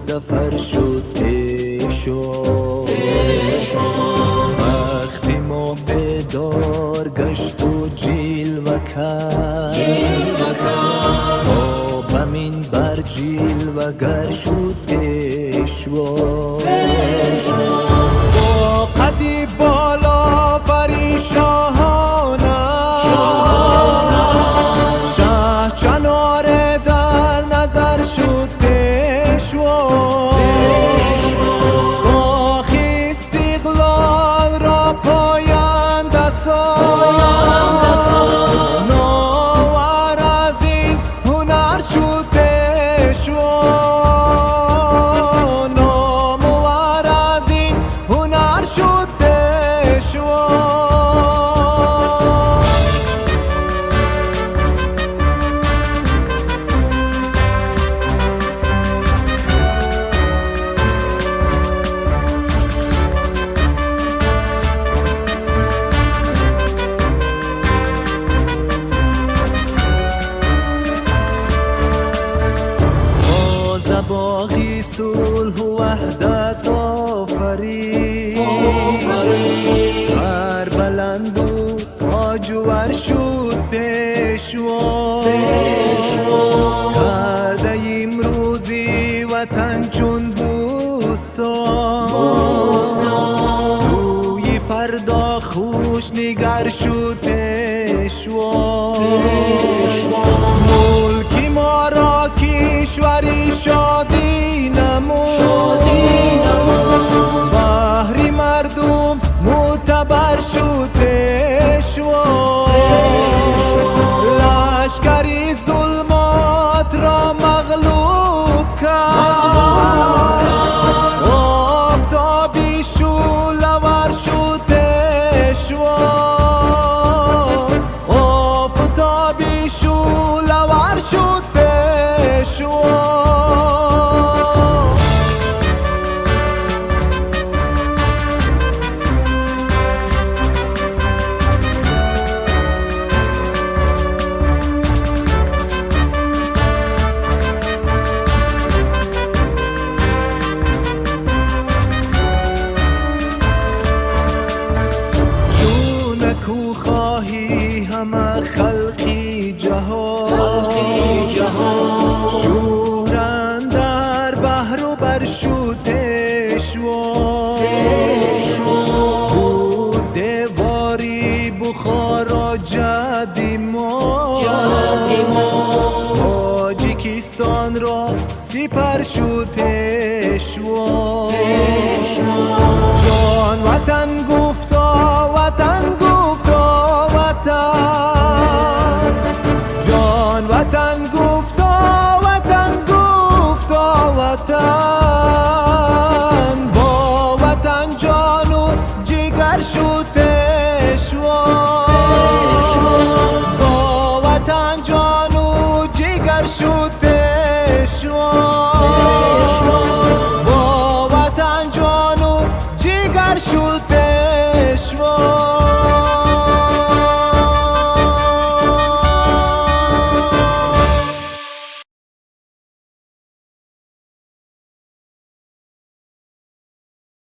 سفر شد پیشو وقتی ما بیدار گشت و جلوه کرد تا بمین بر جلوه گر شد پیشوا با قدی بالا فریشاهانش شه چناره در نظر شد پیشوا با خیست استقلال را پاینده ساخت نوور از این هنر شد پیشوا نامور از این هنر شد پیشوا باقی صلح و وحدت آفرید سر بلند و تاجور شد پیشوا کرده امروزی وطن چون بوستان سوی فردا خوش نگر شد پیشوا ملکی ما را کشوری شادی نمود بحری مردم معتبر شد پیشوا لشکری ظلمات را مغلوب کرد آفتابی شعله‌ور شد پیشوا آفتابی شعله‌ور شد پیشوا کو خواهی همه خلقی جهان شورند در بحر و بر شد پیشوا بود دیواری بخارا جدی ما تاجیکستان را سپر شد پیشوا جان وطن گفتا وطن گفتا وطن جان وطن گفتا وطن گفتا وطن با وطن جان و جگر شد پیشوا با وطن جان و جگر شد پیشوا با وطن جان و جگر شد پیشوا